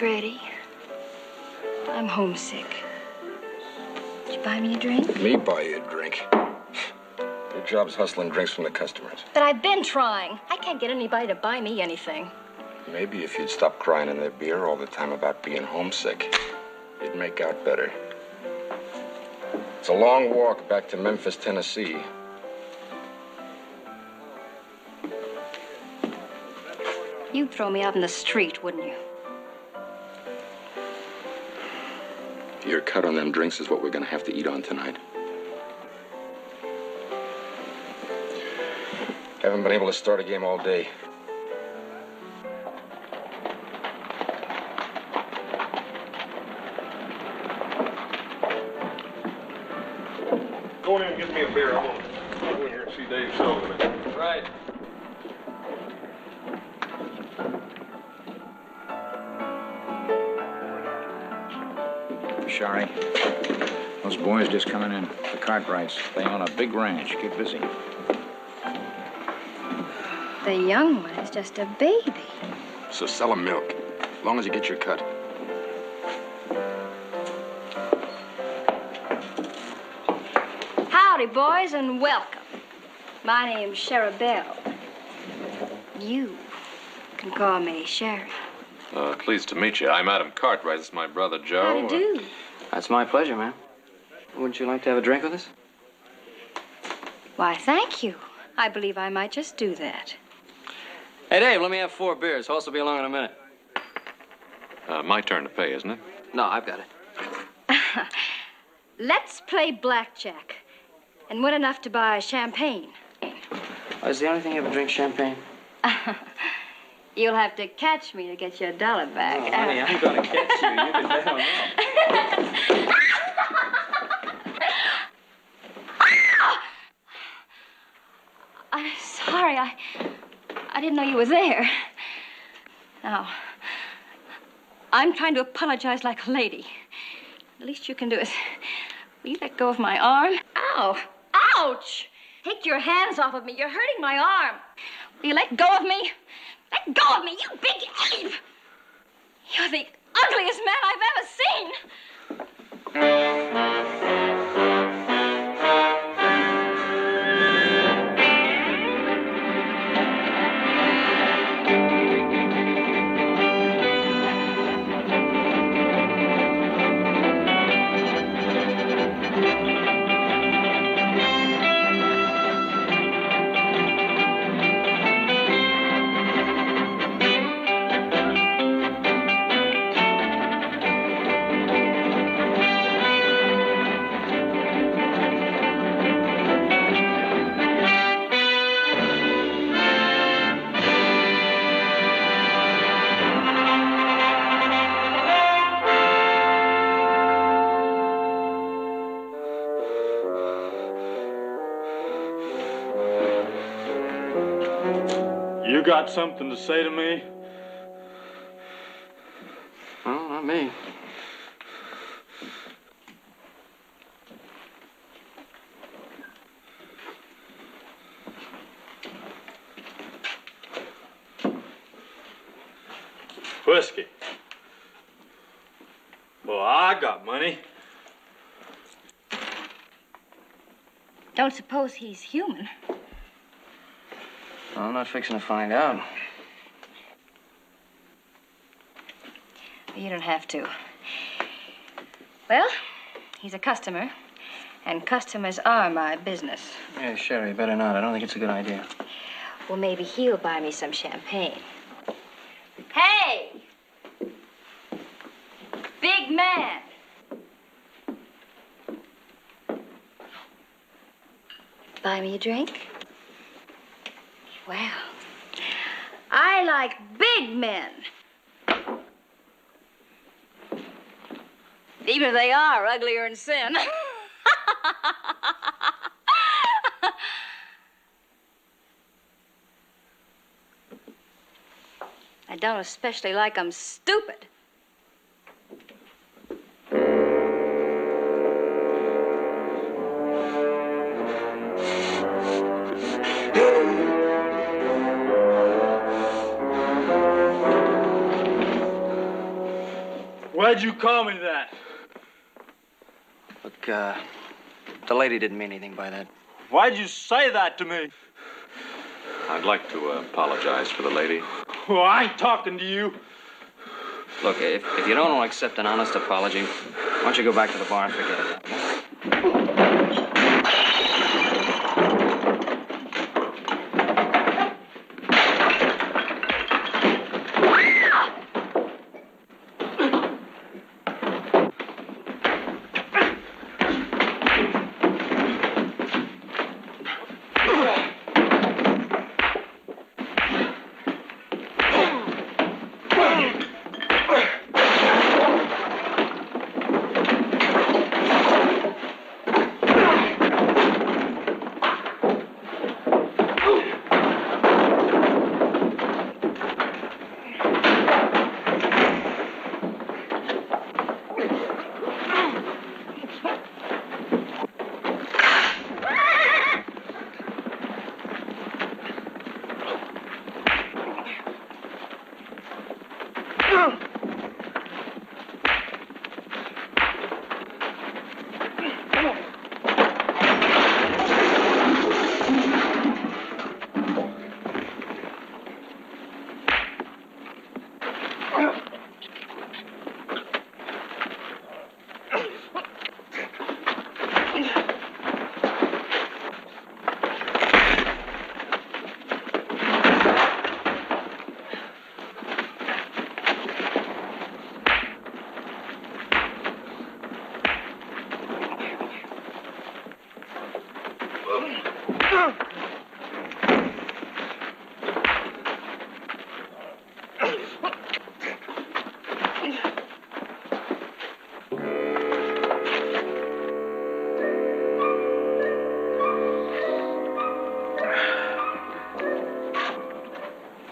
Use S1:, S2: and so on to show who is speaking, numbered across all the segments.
S1: Grady. I'm homesick. Did you buy me a drink?
S2: Me buy you a drink? Your job's hustling drinks from the customers.
S1: But I've been trying. I can't get anybody to buy me anything.
S2: Maybe if you'd stop crying in their beer all the time about being homesick, you'd make out better. It's a long walk back to Memphis, Tennessee.
S1: You'd throw me out in the street, wouldn't you?
S2: Your cut on them drinks is what we're gonna have to eat on tonight. Haven't been able to start a game all day.
S3: Go in and get me a beer. I'm gonna go in here and see Dave Sullivan.
S4: Right.
S5: Sorry. Those boys just coming in. The Cartwrights. They own a big ranch. Get busy.
S1: The young one is just a baby.
S2: So sell 'em milk, as long as you get your cut.
S1: Howdy, boys, and welcome. My name's Sheriff Bell. You can call me Sheriff.
S4: Pleased to meet you. I'm Adam Cartwright. This is my brother, Joe.
S1: How do you do?
S6: That's my pleasure, ma'am. Wouldn't you like to have a drink with us?
S1: Why, thank you. I believe I might just do that.
S6: Hey, Dave, let me have 4 beers. Horse will be along in a minute.
S4: My turn to pay, isn't it?
S6: No, I've got it.
S1: Let's play blackjack and win enough to buy champagne.
S6: Oh, is the only thing you ever drink champagne?
S1: You'll have to catch me to get your dollar back.
S6: Oh, honey, I'm gonna catch you. You can bet on that.
S1: I'm sorry. I didn't know you were there. Now, I'm trying to apologize like a lady. The least you can do is, will you let go of my arm? Ow! Ouch! Take your hands off of me. You're hurting my arm. Will you let go of me? Let go of me, you big ape! You're the ugliest man I've ever seen.
S3: You got something to say to me?
S6: Well, not me.
S3: Whiskey. Well, I got money.
S1: Don't suppose he's human.
S6: Well, I'm not fixing to find out.
S1: You don't have to. Well, he's a customer, and customers are my business.
S6: Yeah, Sherry, better not. I don't think it's a good idea.
S1: Well, maybe he'll buy me some champagne. Hey! Big man! Buy me a drink? Well, I like big men. Even if they are uglier than sin. I don't especially like them stupid.
S6: Why'd you call me that?
S7: Look, the lady didn't mean anything by that.
S6: Why'd you say that to me?
S4: I'd like to apologize for the lady.
S6: Well, I ain't talking to you.
S7: Look, if you don't want to accept an honest apology, why don't you go back to the bar and forget about it?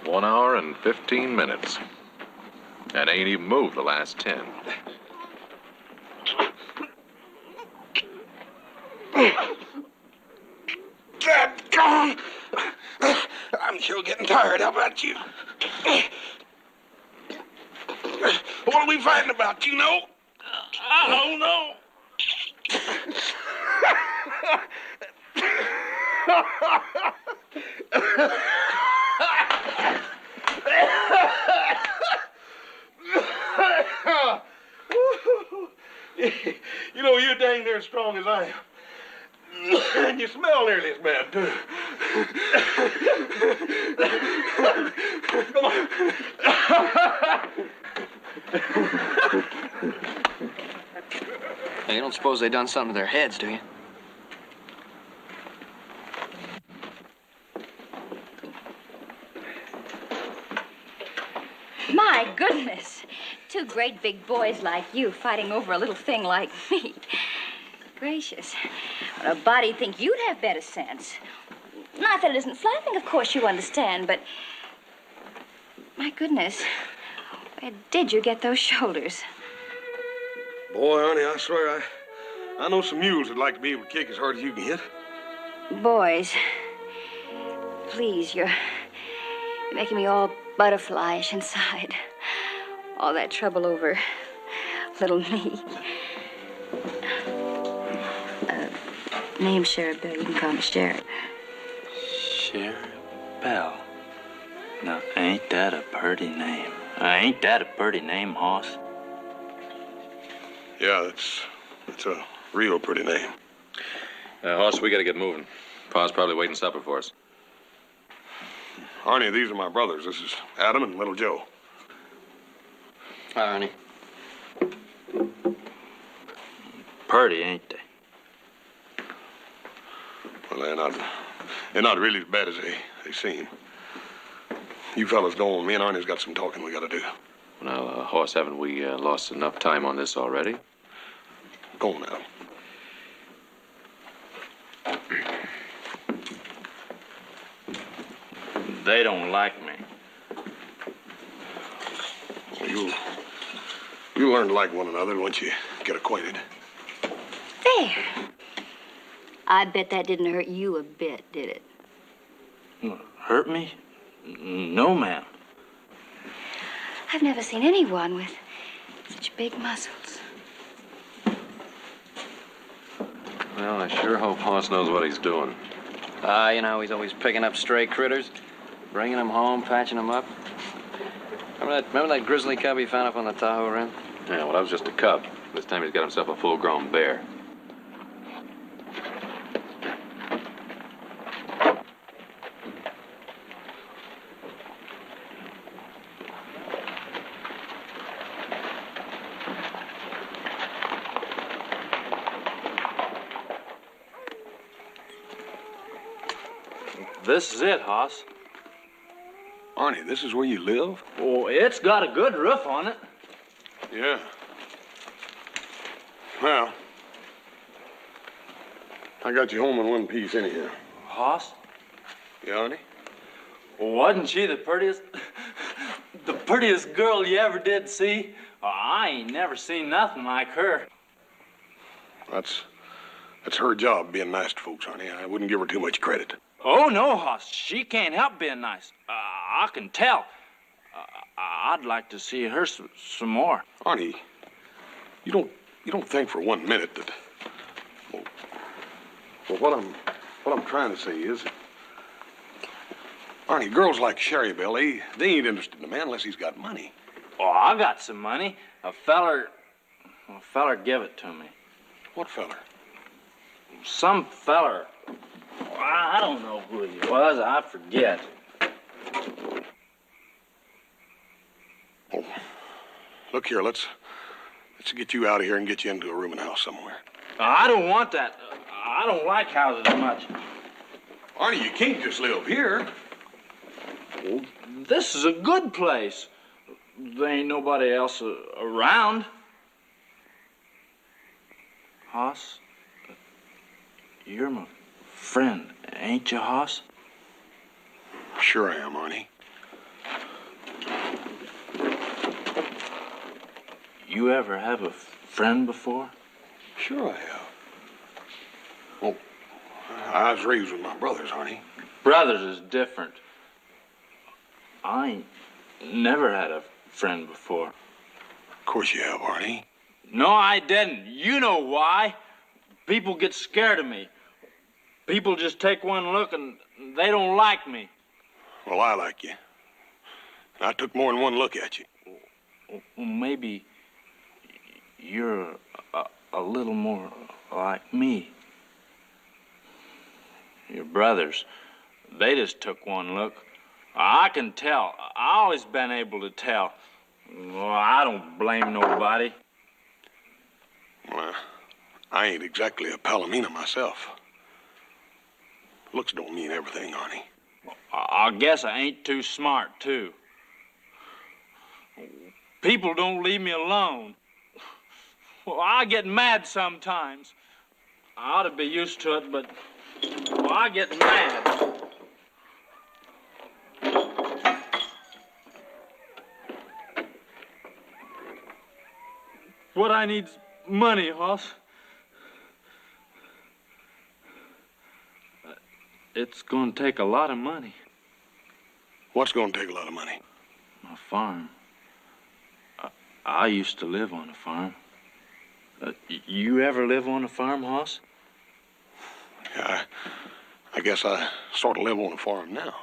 S4: One hour and 15 minutes. And ain't even moved the last 10.
S2: Dadgone! I'm sure getting tired. How about you? What are we fighting about, you know?
S6: I don't know.
S3: You know, you're dang near as strong as I am. And you smell nearly as bad, too. Come on.
S7: Hey, you don't suppose they done something to their heads, do you?
S1: My goodness. Two great big boys like you fighting over a little thing like me. Gracious. Well, a body'd think you'd have better sense. Not that it isn't flattering, of course you understand, but... My goodness. Where did you get those shoulders?
S3: Boy, honey, I swear, I know some mules that'd like to be able to kick as hard as you can hit.
S1: Boys, please, you're making me all butterflyish inside. All that trouble over little me. Name's Sheriff Bell. You can call me Sheriff.
S6: Sheriff Bell. Now, ain't that a pretty name? Ain't that a pretty name, Hoss?
S3: Yeah, it's a real pretty name.
S4: Hoss, we gotta get moving. Pa's probably waiting supper for us.
S3: Arnie, these are my brothers. This is Adam and little Joe.
S7: Hi, Arnie.
S6: Pretty, ain't they?
S3: Well, they're not really as bad as they seem. You fellas go on. Me and Arnie's got some talking we gotta do.
S4: Now, Hoss, haven't we lost enough time on this already?
S3: Go on, Adam.
S6: They don't like me.
S3: You'll learn to like one another once you get acquainted.
S1: There. I bet that didn't hurt you a bit, did it?
S6: Hurt me? No, ma'am.
S1: I've never seen anyone with such such big muscles.
S4: Well, I sure hope Hoss knows what he's doing.
S7: You know, he's always picking up stray critters, bringing them home, patching them up. Remember that grizzly cub he found up on the Tahoe Rim?
S4: Yeah, well, that was just a cub. This time he's got himself a full-grown bear.
S6: This is it, Hoss.
S3: Arnie, this is where you live?
S6: Oh, it's got a good roof on it.
S3: Yeah. Well, I got you home in one piece anyhow.
S6: Hoss,
S3: Yeah, Arnie?
S6: wasn't she the prettiest girl you ever did see? Oh, I ain't never seen nothing like her.
S3: That's her job, being nice to folks, Arnie. I wouldn't give her too much credit.
S6: Oh, no, Hoss, she can't help being nice. I can tell. I'd like to see her some more.
S3: Arnie, you don't think for 1 minute that... Well, what I'm trying to say is... Arnie, girls like Sherry Belle, they ain't interested in a man unless he's got money.
S6: Oh, I got some money. A feller give it to me.
S3: What feller?
S6: Some feller. I don't know who he was. I forget.
S3: Oh, look here, let's get you out of here and get you into a rooming house somewhere.
S6: I don't want that. I don't like houses much.
S3: Arnie, you can't just live here.
S6: Well, this is a good place. There ain't nobody else around. Hoss, you're my friend, ain't you, Hoss?
S3: Sure I am, Arnie.
S6: You ever have a friend before?
S3: Sure I have. Oh, I was raised with my brothers, Arnie.
S6: Brothers is different. I ain't never had a friend before.
S3: Of course you have, Arnie.
S6: No, I didn't. You know why. People get scared of me. People just take one look and they don't like me.
S3: Well, I like you. I took more than one look at you.
S6: Well, maybe you're a little more like me. Your brothers, they just took one look. I can tell. I always been able to tell. Well, I don't blame nobody.
S3: Well, I ain't exactly a Palomino myself. Looks don't mean everything, Arnie.
S6: I guess I ain't too smart, too. People don't leave me alone. Well, I get mad sometimes. I ought to be used to it, but well, I get mad. What I need's money, Hoss. It's gonna take a lot of money.
S3: What's gonna take a lot of money?
S6: My farm. I used to live on a farm. You ever live on a farm, Hoss?
S3: Yeah, I guess I sort of live on a farm now.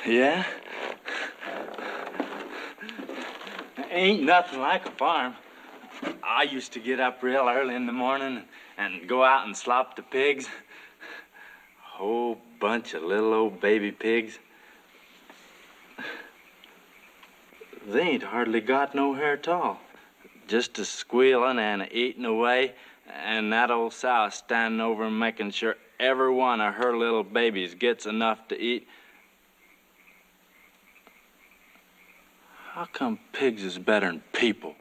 S6: Yeah? Ain't nothing like a farm. I used to get up real early in the morning and go out and slop the pigs. A whole bunch of little old baby pigs. They ain't hardly got no hair at all. Just a squealing and a eating away, and that old sow standing over and making sure every one of her little babies gets enough to eat. How come pigs is better than people?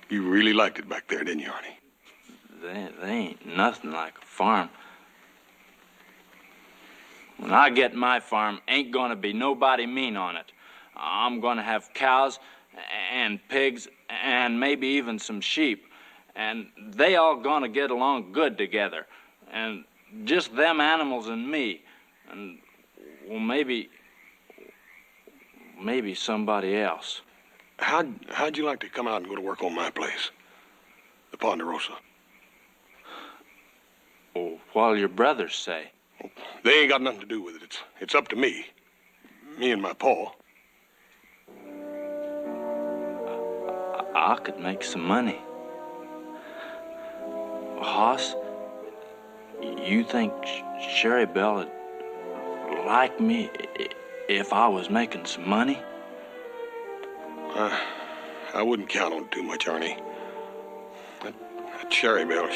S3: You really liked it back there, didn't you, Arnie?
S6: They ain't nothing like a farm. When I get my farm, ain't gonna be nobody mean on it. I'm gonna have cows and pigs and maybe even some sheep. And they all gonna get along good together. And just them animals and me. And, well, maybe somebody else.
S3: How'd you like to come out and go to work on my place? the Ponderosa.
S6: Oh, what'll your brothers say?
S3: They ain't got nothing to do with it. It's up to me. Me and my pa.
S6: I could make some money. Hoss, you think Sherry Belle would like me if I was making some money?
S3: I wouldn't count on it too much, Arnie. That Sherry Belle,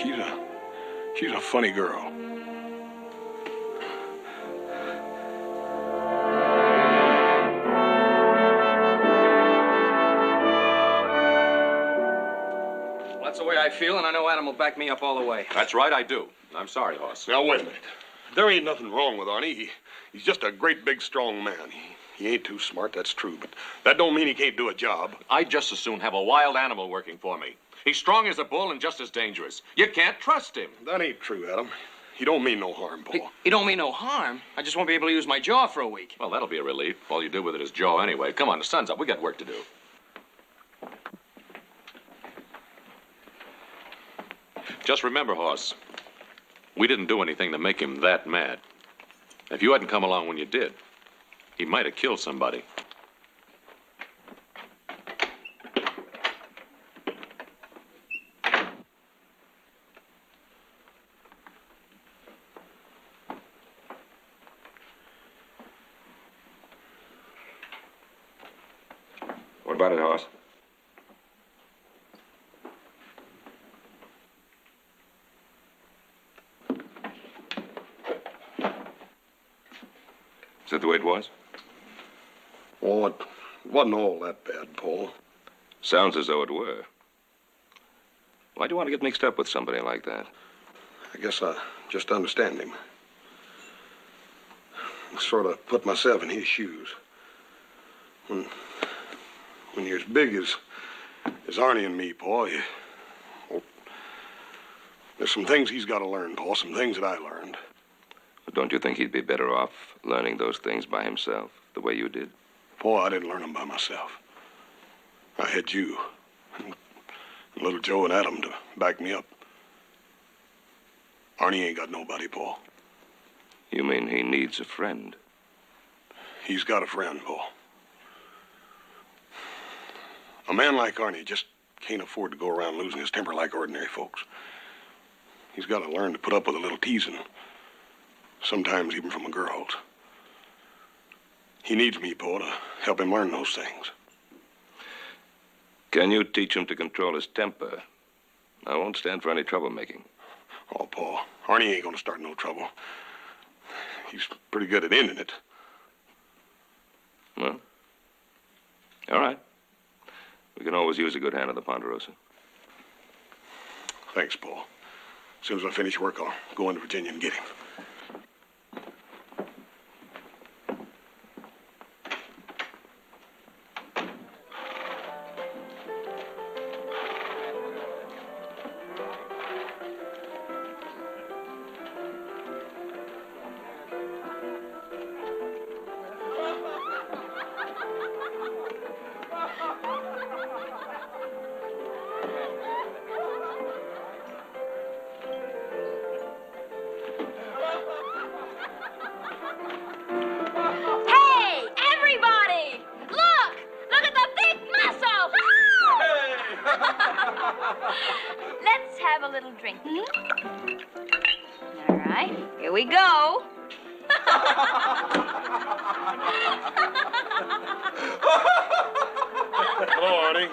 S3: she's a funny girl.
S7: That's the way I feel, and I know Adam will back me up all the way.
S4: That's right, I do. I'm sorry, Hoss.
S3: Now, wait a minute. There ain't nothing wrong with Arnie. He's just a great, big, strong man. He ain't too smart, that's true, but that don't mean he can't do a job.
S4: I'd just as soon have a wild animal working for me. He's strong as a bull and just as dangerous. You can't trust him.
S3: That ain't true, Adam. He don't mean no harm, Paul.
S7: He don't mean no harm. I just won't be able to use my jaw for a week.
S4: Well, that'll be a relief. All you do with it is jaw anyway. Come on, the sun's up. We got work to do. Just remember, Hoss, we didn't do anything to make him that mad. If you hadn't come along when you did, he might have killed somebody.
S2: What about it, Hoss? Is that the way it was?
S3: Oh, it wasn't all that bad, Paul.
S2: Sounds as though it were. Why do you want to get mixed up with somebody like that?
S3: I guess I just understand him. I sort of put myself in his shoes. When you're as big as Arnie and me, Paul, well, there's some things he's got to learn, Paul, some things that I learned.
S2: But don't you think he'd be better off learning those things by himself, the way you did?
S3: Paul, I didn't learn them by myself. I had you, and little Joe and Adam to back me up. Arnie ain't got nobody, Paul.
S2: You mean he needs a friend?
S3: He's got a friend, Paul. A man like Arnie just can't afford to go around losing his temper like ordinary folks. He's got to learn to put up with a little teasing, sometimes even from the girls. He needs me, Paul, to help him learn those things.
S2: Can you teach him to control his temper? I won't stand for any troublemaking.
S3: Oh, Paul, Arnie ain't gonna start no trouble. He's pretty good at ending it.
S2: Well, all right. We can always use a good hand at the Ponderosa.
S3: Thanks, Paul. As soon as I finish work, I'll go into Virginia and get him.
S1: Let's have a little drink. All right, here we go.
S3: Hello, Arnie.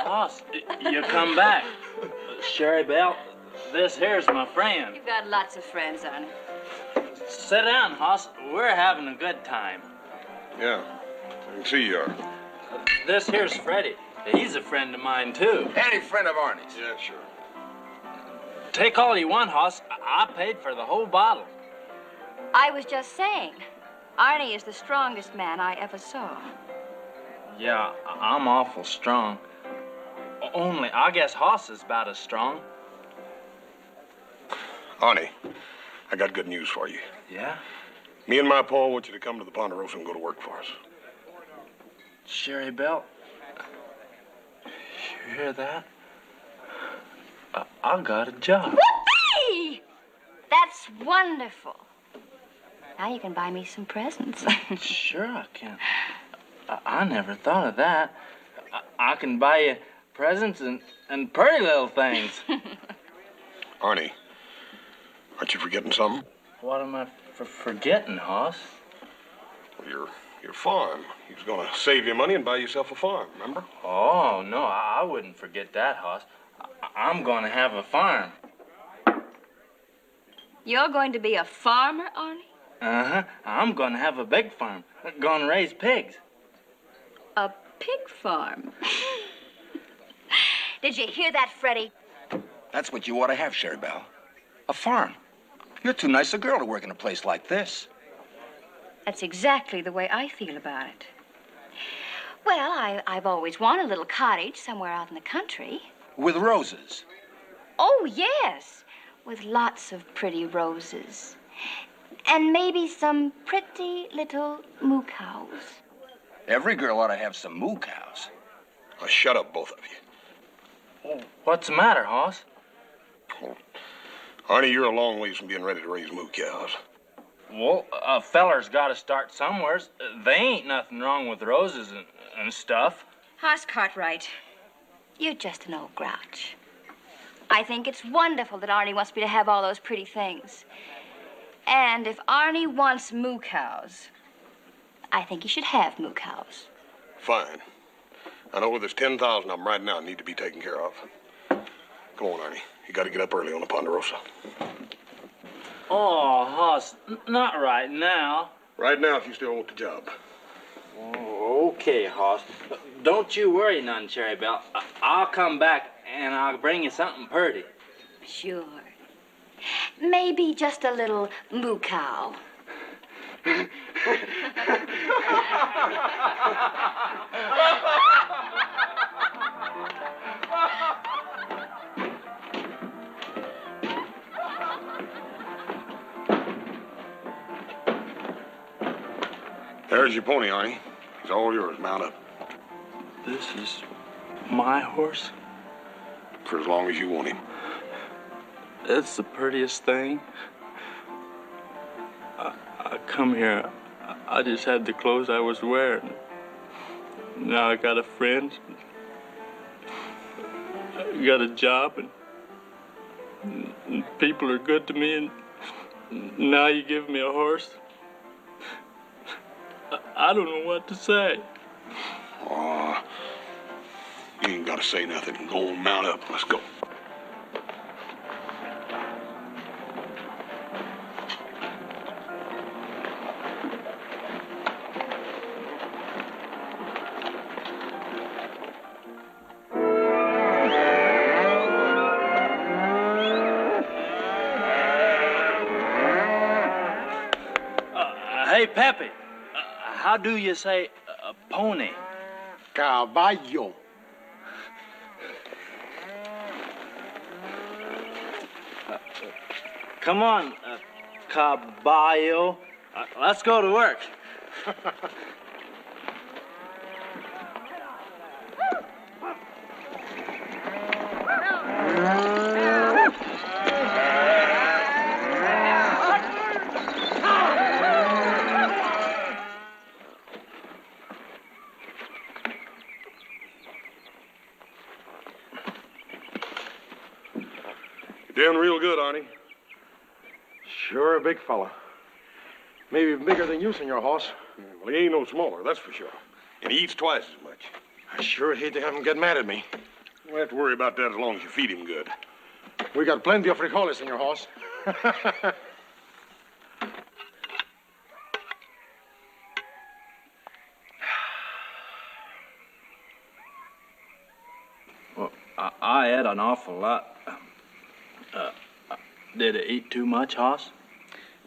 S6: Boss, you come back. Sherry Belle, this here's my friend.
S1: You've got lots of friends, honey.
S6: Sit down, Hoss. We're having a good time.
S3: Yeah, I can see you are.
S6: This here's Freddie. He's a friend of mine, too.
S2: Any friend of Arnie's?
S3: Yeah, sure.
S6: Take all you want, Hoss. I paid for the whole bottle.
S1: I was just saying, Arnie is the strongest man I ever saw.
S6: Yeah, I'm awful strong. Only, I guess Hoss is about as strong.
S3: Arnie, I got good news for you.
S6: Yeah?
S3: Me and my Paul want you to come to the Ponderosa and go to work for us.
S6: Sherry Belle, you hear that? I got a job.
S1: Whoopee! That's wonderful. Now you can buy me some presents.
S6: Sure I can. I never thought of that. I can buy you presents and pretty little things.
S3: Arnie, aren't you forgetting something?
S6: What am I forgetting, Hoss?
S3: Well, your farm. He was going to save you money and buy yourself a farm, remember?
S6: Oh, no, I wouldn't forget that, Hoss. I'm going to have a farm.
S1: You're going to be a farmer, Arnie?
S6: Uh-huh. I'm going to have a big farm. Going to raise pigs.
S1: A pig farm. Did you hear that, Freddie?
S2: That's what you ought to have, Sherry Belle. A farm. You're too nice a girl to work in a place like this.
S1: That's exactly the way I feel about it. Well, I've always wanted a little cottage somewhere out in the country.
S2: With roses.
S1: Oh, yes. With lots of pretty roses. And maybe some pretty little moo cows.
S2: Every girl ought to have some moo cows.
S3: Oh, shut up, both of you.
S6: What's the matter, Hoss?
S3: Oh, Arnie, you're a long ways from being ready to raise moo cows.
S6: Well, a feller's got to start somewheres. They ain't nothing wrong with roses and stuff.
S1: Hoss Cartwright, you're just an old grouch. I think it's wonderful that Arnie wants me to have all those pretty things. And if Arnie wants moo cows, I think he should have moo cows.
S3: Fine. I know where there's 10,000 of them right now need to be taken care of. Come on, Arnie. You got to get up early on the Ponderosa.
S6: Oh, Hoss, not right now.
S3: Right now, if you still want the job.
S6: Oh, okay, Hoss. Don't you worry none, Cherry Belle. I'll come back and I'll bring you something pretty.
S1: Sure. Maybe just a little moo cow.
S3: There's your pony, Arnie. He's all yours. Mount up.
S6: This is my horse?
S3: For as long as you want him.
S6: It's the prettiest thing. I come here, I just had the clothes I was wearing. Now I got a friend. I got a job, and people are good to me, and now you give me a horse. I don't know what to say.
S3: Aw, you ain't got to say nothing. Go on, mount up. Let's go.
S6: Hey, Pepe, how do you say pony?
S8: Caballo.
S6: Come on, caballo. Let's go to work.
S3: You're doing real good, Arnie.
S8: Sure a big fella. Maybe bigger than you, Senor Hoss.
S3: Well, he ain't no smaller, that's for sure. And he eats twice as much.
S8: I sure hate to have him get mad at me.
S3: You don't have to worry about that as long as you feed him good.
S8: We got plenty of frijoles, Senor Hoss.
S6: Well, I ate an awful lot. Did it eat too much, Hoss?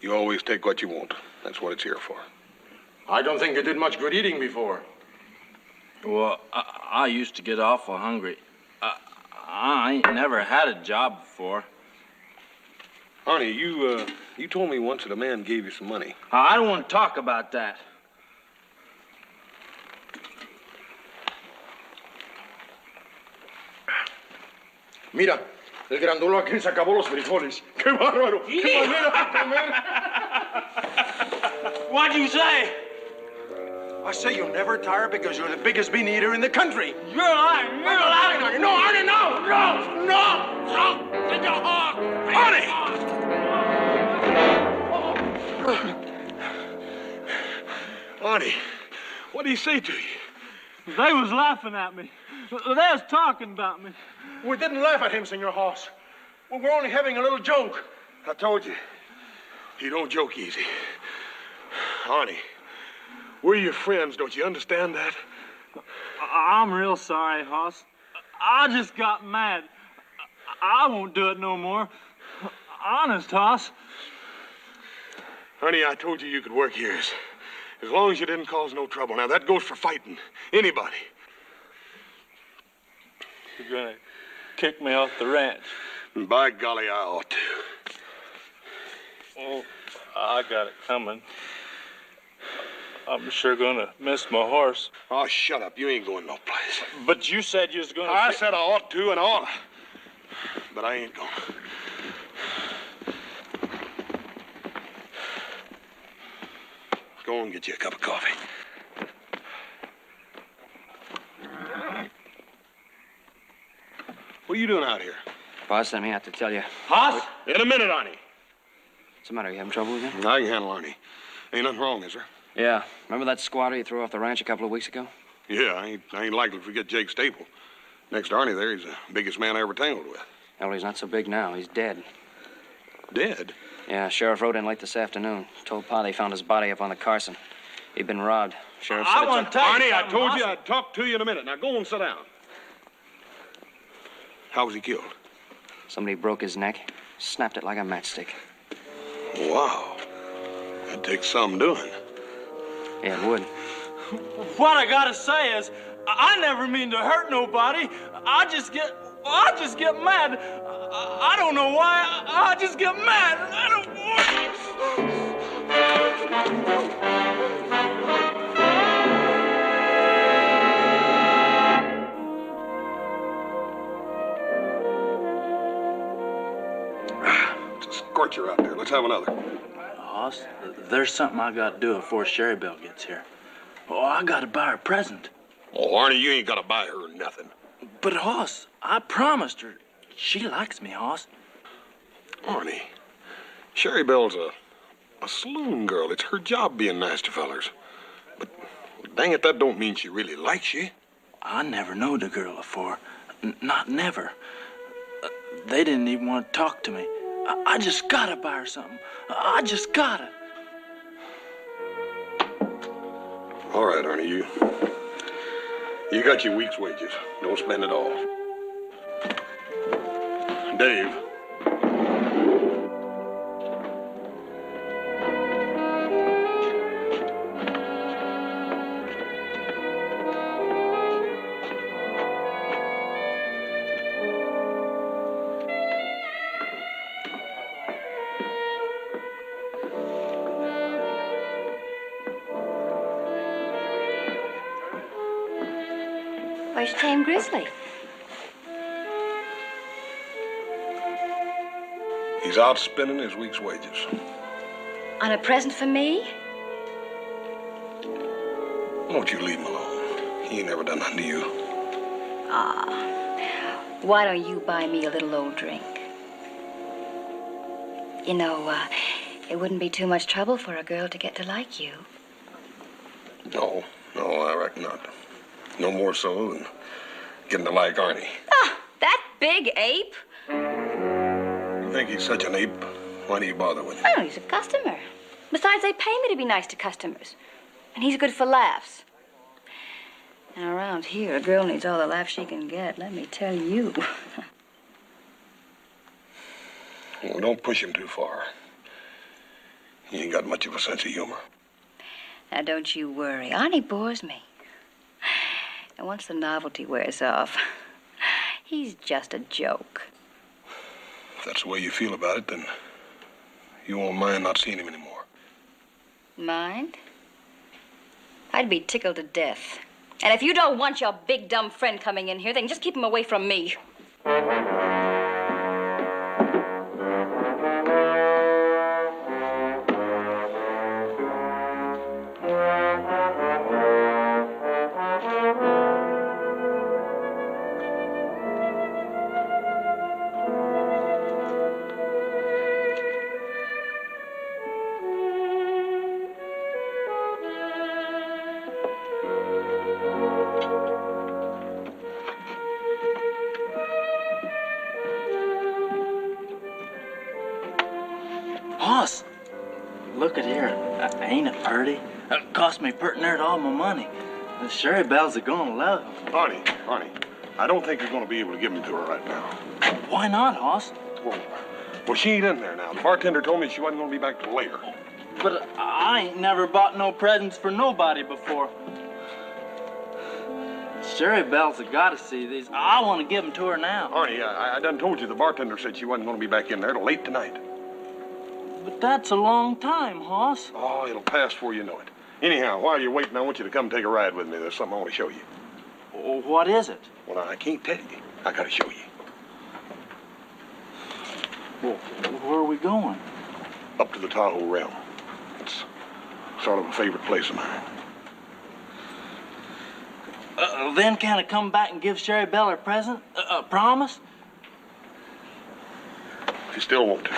S3: You always take what you want. That's what it's here for.
S8: I don't think you did much good eating before.
S6: Well, I used to get awful hungry. I ain't never had a job before.
S3: Arnie, you told me once that a man gave you some money.
S6: I don't want to talk about that.
S8: Mira, El grandulo aquel se acabó los frijoles. ¡Qué bárbaro! ¡Qué manera de comer!
S9: What'd you say?
S8: I say you'll never tire because you're the biggest bean eater in the country.
S9: You're lying. You're lying.
S8: Arnie! No, Arnie, no!
S9: No! No! No! Take your hog!
S8: Arnie!
S3: Arnie, what did he say to you?
S9: They was laughing at me. They was talking about me.
S8: We didn't laugh at him, Senor Hoss. We were only having a little joke.
S3: I told you, he don't joke easy. Arnie, we're your friends, don't you understand that?
S9: I'm real sorry, Hoss. I just got mad. I won't do it no more. Honest, Hoss.
S3: Arnie, I told you you could work here as long as you didn't cause no trouble. Now, that goes for fighting anybody.
S9: You're gonna kick me off the ranch.
S3: By golly, I ought to.
S9: Oh, I got it coming. I'm sure gonna miss my horse.
S3: Oh, shut up. You ain't going no place.
S9: But you said you was gonna...
S3: I said I ought to and I oughta. But I ain't going. Go and get you a cup of coffee. What are you doing out here?
S7: Boss sent me out to tell you.
S9: Hoss?
S3: In a minute, Arnie.
S7: What's the matter? You having trouble again?
S3: I can handle Arnie. Ain't nothing wrong, is there?
S7: Yeah. Remember that squatter you threw off the ranch a couple of weeks ago?
S3: Yeah, I ain't likely to forget Jake Staple. Next to Arnie there, he's the biggest man I ever tangled with.
S7: Well, he's not so big now. He's dead.
S3: Dead?
S7: Yeah, Sheriff rode in late this afternoon. Told Pa they found his body up on the Carson. He'd been robbed. Sheriff said
S9: I want to tell you
S3: Arnie, I
S9: something,
S3: told you
S9: Hoss.
S3: I'd talk to you in a minute. Now go and sit down. How was he killed?
S7: Somebody broke his neck, snapped it like a matchstick.
S3: Wow. That takes some doing.
S7: Yeah, it would.
S9: What I gotta say is, I never mean to hurt nobody. I just get mad. I don't know why. I just get mad. I don't...
S3: It's a scorcher out there. Let's have another.
S9: Hoss, there's something I gotta do before Sherry Belle gets here. Oh, I gotta buy her a present.
S3: Oh, Arnie, you ain't got to buy her nothing.
S9: But, Hoss, I promised her. She likes me, Hoss.
S3: Arnie, Sherry Belle's a saloon girl. It's her job being nice to fellers. But, dang it, that don't mean she really likes you.
S9: I never knowed a girl before. Not never. They didn't even want to talk to me. I just gotta buy her something. I just gotta.
S3: All right, Arnie, you got your week's wages. Don't spend it all. Dave.
S1: Where's Tame Grizzly?
S3: He's out spending his week's wages.
S1: On a present for me?
S3: Won't you leave him alone? He ain't never done nothing to you.
S1: Why don't you buy me a little old drink? You know, it wouldn't be too much trouble for a girl to get to like you.
S3: No, I reckon not. No more so than getting to like Arnie.
S1: Ah, that big ape?
S3: You think he's such an ape? Why do you bother with him?
S1: Oh, he's a customer. Besides, they pay me to be nice to customers. And he's good for laughs. And around here, a girl needs all the laughs she can get, let me tell you.
S3: Well, don't push him too far. He ain't got much of a sense of humor.
S1: Now, don't you worry. Arnie bores me. And once the novelty wears off, he's just a joke.
S3: If that's the way you feel about it, then you won't mind not seeing him anymore.
S1: Mind? I'd be tickled to death. And if you don't want your big, dumb friend coming in here, then just keep him away from me.
S9: Hoss, look at here. Ain't it pretty? It cost me pretty near all my money. The Sherry Bells are gonna love it.
S3: Arnie, I don't think you're gonna be able to give them to her right now.
S9: Why not, Hoss?
S3: Well, she ain't in there now. The bartender told me she wasn't gonna be back till later.
S9: But I ain't never bought no presents for nobody before. Sherry Bells have got to see these. I want to give them to her now.
S3: Arnie, I done told you the bartender said she wasn't gonna be back in there till late tonight.
S9: But that's a long time, Hoss.
S3: Oh, it'll pass before you know it. Anyhow, while you're waiting, I want you to come take a ride with me. There's something I want to show you.
S9: What is it?
S3: Well, I can't tell you. I gotta show you.
S9: Well, where are we going?
S3: Up to the Tahoe Realm. It's sort of a favorite place of mine.
S9: Then can I come back and give Sherry Bell her present? Promise?
S3: If you still want to.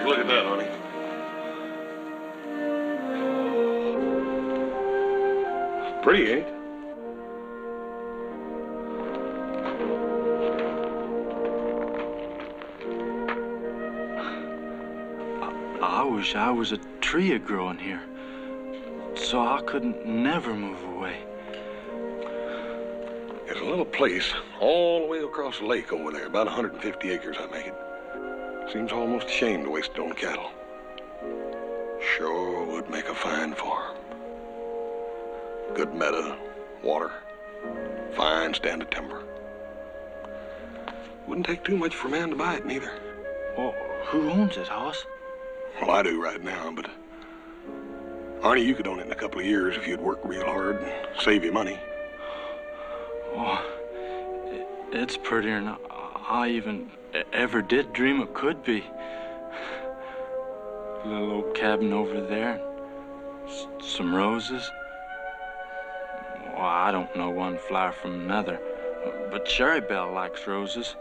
S3: Look at that, honey. Pretty, ain't it?
S9: I wish I was a tree growing here, so I couldn't never move away.
S3: There's a little place all the way across the lake over there, about 150 acres, I make it. Seems almost a shame to waste it on cattle. Sure would make a fine farm. Good meadow, water, fine stand of timber. Wouldn't take too much for a man to buy it, neither.
S9: Well, who owns it, Hoss?
S3: Well, I do right now, but Arnie, you could own it in a couple of years if you'd work real hard and save your money.
S9: Oh, it's prettier than I even ever did dream it could be. Little old cabin over there, some roses. Well, I don't know one flower from another, but Sherry Bell likes roses.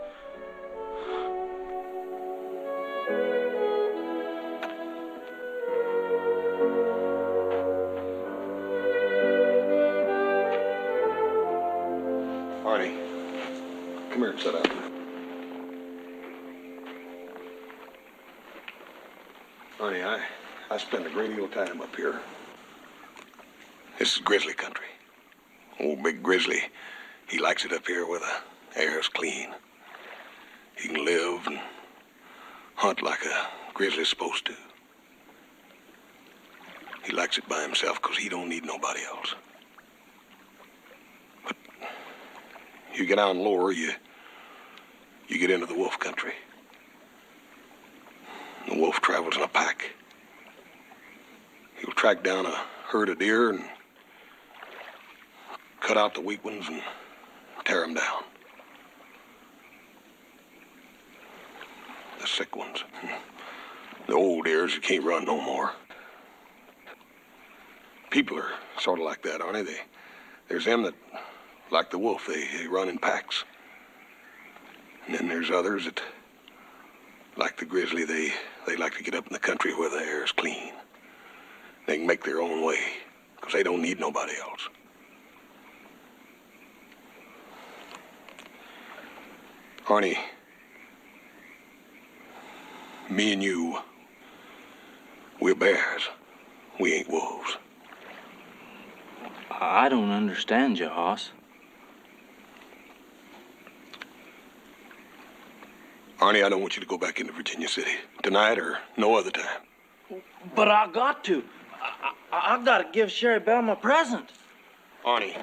S3: Arnie, come here and sit down. Arnie, I spend a great deal of time up here. This is grizzly country. Old Big Grizzly, he likes it up here where the air's clean. He can live and hunt like a grizzly's supposed to. He likes it by himself because he don't need nobody else. But you get down lower, you get into the wolf country. The wolf travels in a pack. He'll track down a herd of deer and cut out the weak ones and tear them down. The sick ones. The old deers that can't run no more. People are sort of like that, aren't they? There's them that, like the wolf, they run in packs. And then there's others that, like the grizzly, they like to get up in the country where the air is clean. They can make their own way, because they don't need nobody else. Arnie, me and you, we're bears. We ain't wolves.
S9: I don't understand you, Hoss.
S3: Arnie, I don't want you to go back into Virginia City tonight or no other time.
S9: But I got to. I got to give Sherry Bell my present.
S3: Arnie,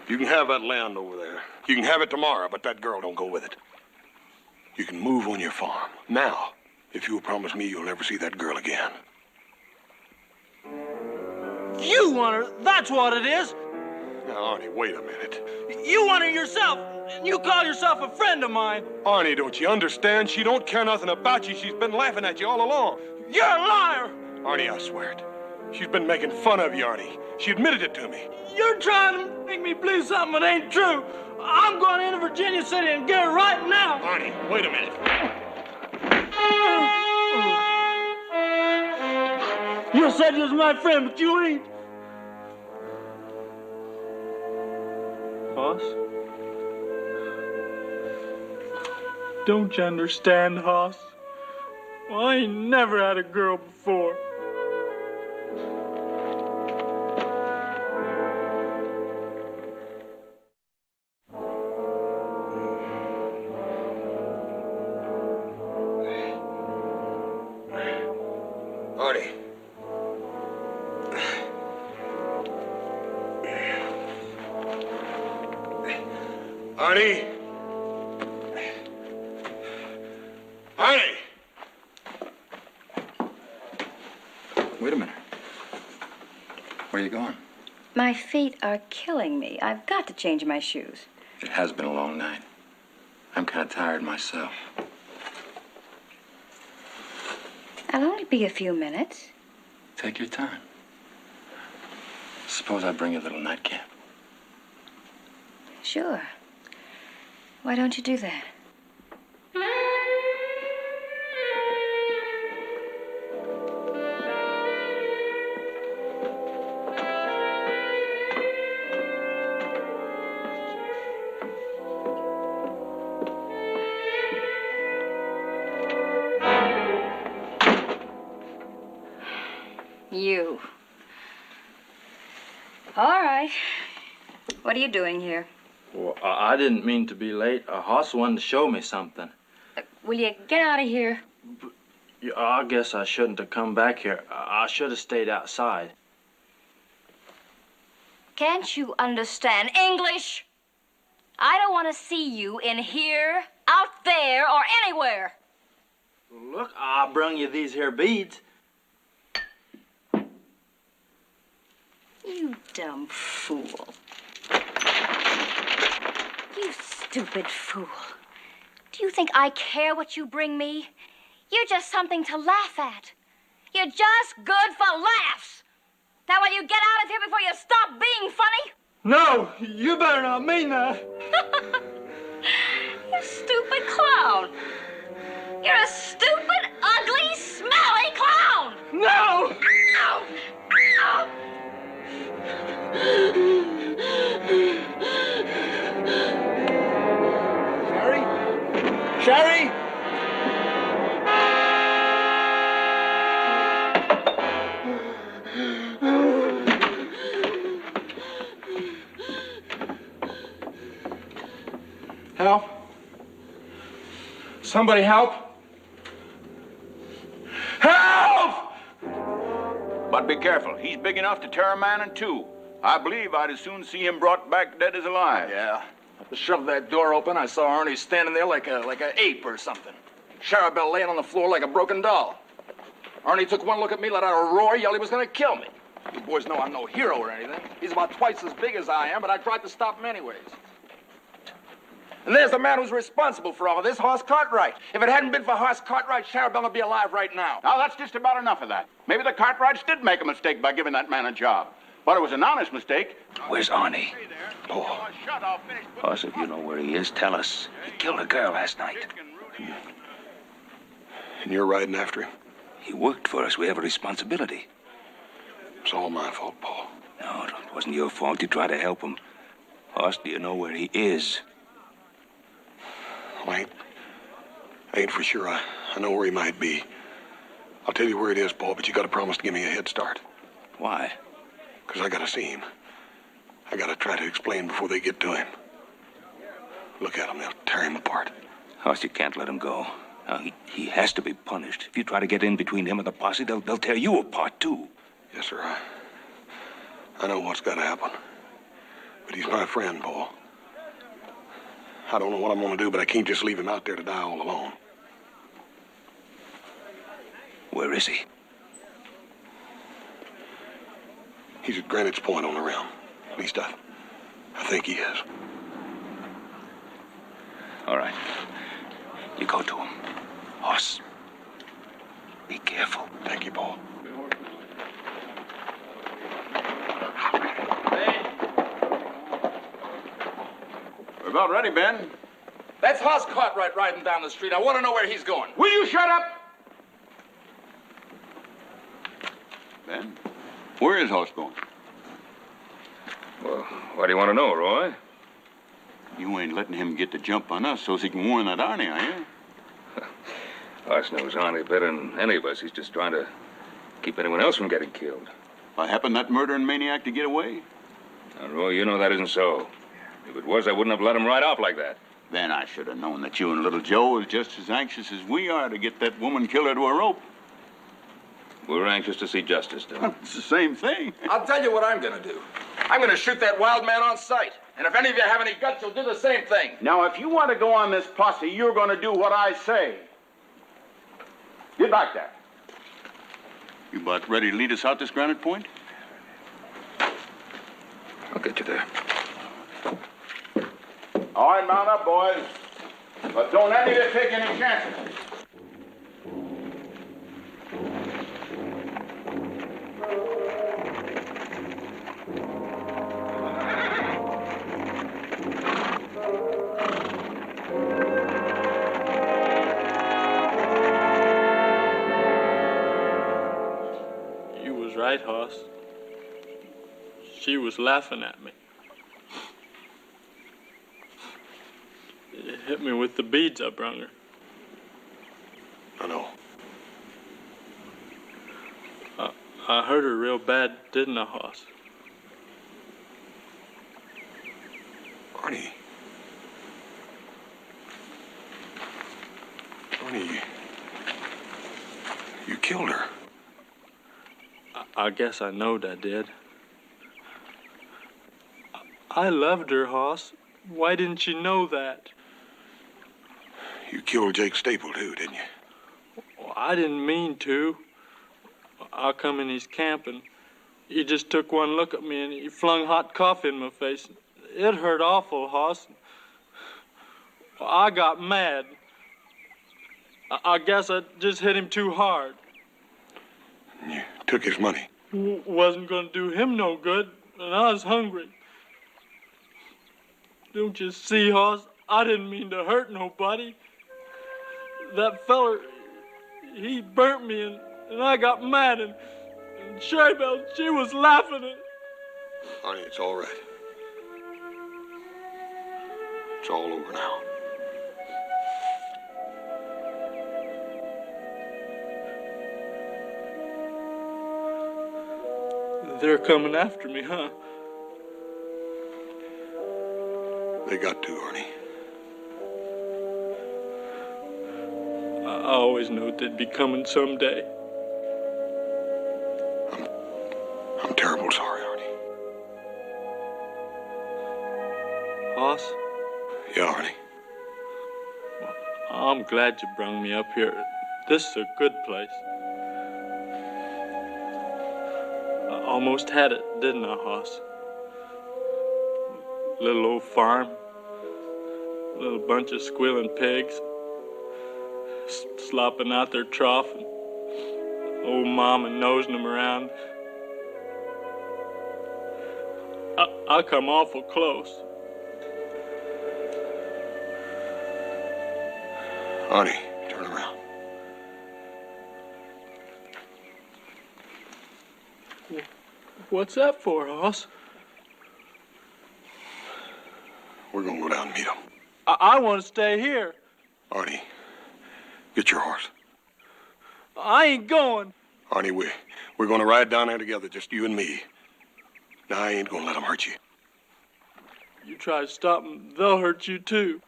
S3: You can have that land over there. You can have it tomorrow, but that girl don't go with it. You can move on your farm. Now, if you'll promise me you'll never see that girl again.
S9: You want her, that's what it is.
S3: Now, Arnie, wait a minute.
S9: You want her yourself, and you call yourself a friend of mine.
S3: Arnie, don't you understand? She don't care nothing about you. She's been laughing at you all along.
S9: You're a liar.
S3: Arnie, I swear it. She's been making fun of you, Arnie. She admitted it to me.
S9: You're trying to make me believe something that ain't true. I'm going into Virginia City and get her right now.
S3: Arnie, wait a minute.
S9: You said you was my friend, but you ain't. Hoss? Don't you understand, Hoss? Well, I ain't never had a girl before.
S3: Arnie. Arnie. Arnie.
S2: Wait a minute. Where are you going?
S1: My feet are killing me. I've got to change my shoes.
S2: It has been a long night. I'm kind of tired myself.
S1: I'll only be a few minutes.
S2: Take your time. Suppose I bring you a little nightcap.
S1: Sure. Why don't you do that? You. All right. What are you doing here?
S6: Well, I didn't mean to be late. Hoss wanted to show me something.
S1: Will you get out of here?
S6: Yeah, I guess I shouldn't have come back here. I should have stayed outside.
S1: Can't you understand English? I don't want to see you in here, out there, or anywhere.
S6: Look, I brung you these here beads.
S1: You dumb fool. You stupid fool. Do you think I care what you bring me? You're just something to laugh at. You're just good for laughs. Now will you get out of here before you stop being funny?
S9: No, you better not mean that.
S1: You stupid clown. You're a stupid, ugly, smelly clown.
S9: No!
S1: Ow! Ow!
S5: Sherry? Sherry?
S8: Help? Somebody help? Help!
S10: But be careful. He's big enough to tear a man in two. I believe I'd as soon see him brought back dead as alive.
S5: Yeah. I shoved that door open. I saw Arnie standing there like an ape or something. Charabelle laying on the floor like a broken doll. Arnie took one look at me, let out a roar, yelled he was going to kill me. You boys know I'm no hero or anything. He's about twice as big as I am, but I tried to stop him anyways. And there's the man who's responsible for all of this, Hoss Cartwright. If it hadn't been for Hoss Cartwright, Charabelle would be alive right now.
S10: Now, that's just about enough of that. Maybe the Cartwrights did make a mistake by giving that man a job. But it was an honest mistake.
S11: Where's Arnie?
S10: Oh.
S11: Hoss, if you know where he is, tell us. He killed a girl last night.
S3: And you're riding after him?
S11: He worked for us. We have a responsibility.
S3: It's all my fault, Paul.
S11: No, it wasn't your fault. You tried to help him. Hoss, do you know where he is?
S3: I ain't for sure. I know where he might be. I'll tell you where it is, Paul, but you got to promise to give me a head start.
S11: Why?
S3: Because I got to see him. I got to try to explain before they get to him. Look at him. They'll tear him apart.
S11: Hoss, you can't let him go. Now, he has to be punished. If you try to get in between him and the posse, they'll tear you apart, too.
S3: Yes, sir. I know what's got to happen. But he's my friend, Paul. I don't know what I'm going to do, but I can't just leave him out there to die all alone.
S11: Where is he?
S3: He's at Greenwich Point on the rim. At least I think he is.
S11: All right. You go to him. Hoss, be careful.
S3: Thank you, Paul.
S10: We're about ready, Ben.
S5: That's Hoss Cartwright riding down the street. I want to know where he's going.
S10: Will you shut up? Ben, where is Hoss going?
S2: Well, what do you want to know, Roy?
S10: You ain't letting him get the jump on us so he can warn that Arnie, are you?
S2: Hoss knows Arnie better than any of us. He's just trying to keep anyone else from getting killed.
S10: Why, happened that murdering maniac to get away?
S2: Now, Roy, you know that isn't so. If it was, I wouldn't have let him ride off like that.
S10: Then I should have known that you and little Joe was just as anxious as we are to get that woman killer to a rope.
S2: We're anxious to see justice done.
S10: It's the same thing.
S5: I'll tell you what I'm going to do. I'm going to shoot that wild man on sight. And if any of you have any guts, you'll do the same thing.
S10: Now, if you want to go on this posse, you're going to do what I say. Get back there. You about ready to lead us out this Granite Point?
S2: I'll get you there.
S10: All right, mount up, boys. But don't any of you take any chances.
S9: You was right, Hoss. She was laughing at me. It hit me with the beads I brung her.
S3: I know.
S9: I hurt her real bad, didn't I, Hoss?
S3: Arnie. Arnie, you killed her.
S9: I guess I knowed I did. I loved her, Hoss. Why didn't you know that?
S3: You killed Jake Staple, too, didn't you?
S9: Well, I didn't mean to. I come in his camp and he just took one look at me and he flung hot coffee in my face. It hurt awful, Hoss. I got mad. I guess I just hit him too hard.
S3: You took his money.
S9: Wasn't gonna do him no good, and I was hungry. Don't you see, Hoss? I didn't mean to hurt nobody. That feller, he burnt me, and I got mad, and Sherry Belle, she was laughing at.
S3: Arnie, it's all right. It's all over now.
S9: They're coming after me, huh?
S3: They got to, Arnie.
S9: I always knew they'd be coming someday.
S3: I'm terrible sorry, Arnie.
S9: Hoss?
S3: Yeah, Arnie.
S9: I'm glad you brung me up here. This is a good place. I almost had it, didn't I, Hoss? Little old farm, little bunch of squealing pigs, slopping out their trough, and old mama nosing them around. I come awful close.
S3: Arnie, turn around.
S9: What's that for, Hoss?
S3: We're gonna go down and meet him.
S9: I want to stay here.
S3: Arnie, get your horse.
S9: I ain't going.
S3: Arnie, we're gonna ride down there together, just you and me. Now, I ain't gonna let them hurt you.
S9: You try to stop them, they'll hurt you too.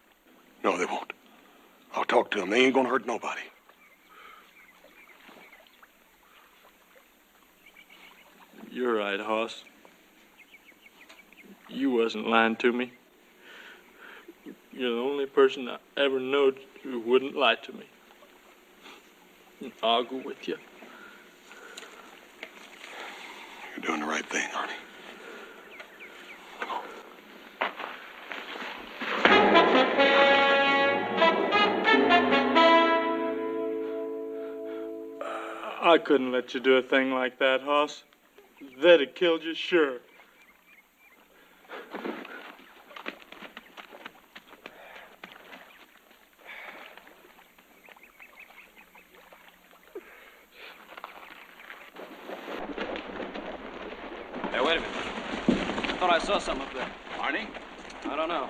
S3: No, they won't. I'll talk to them. They ain't gonna hurt nobody.
S9: You're right, Hoss. You wasn't lying to me. You're the only person I ever knowed who wouldn't lie to me. I'll go with you.
S3: You're doing the right thing, Arnie.
S9: I couldn't let you do a thing like that, Hoss. They'd have killed you, sure.
S7: Hey, wait a minute. I thought I saw something up there.
S10: Arnie?
S7: I don't know.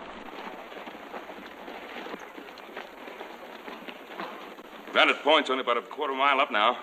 S11: Vantage Point's only about a quarter mile up now.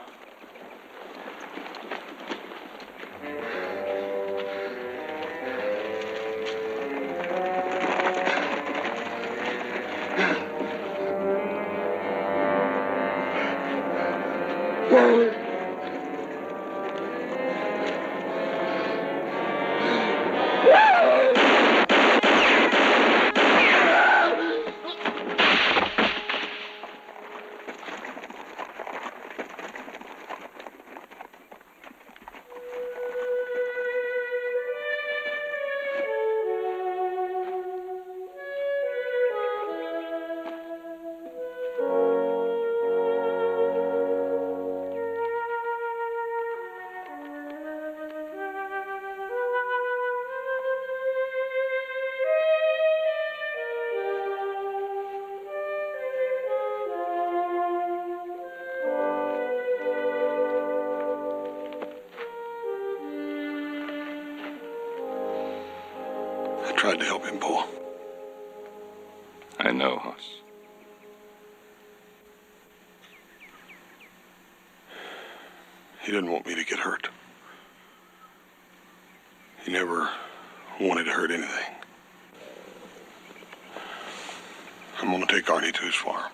S3: I tried to help him, Paul.
S11: I know, Hoss.
S3: He didn't want me to get hurt. He never wanted to hurt anything. I'm gonna take Arnie to his farm.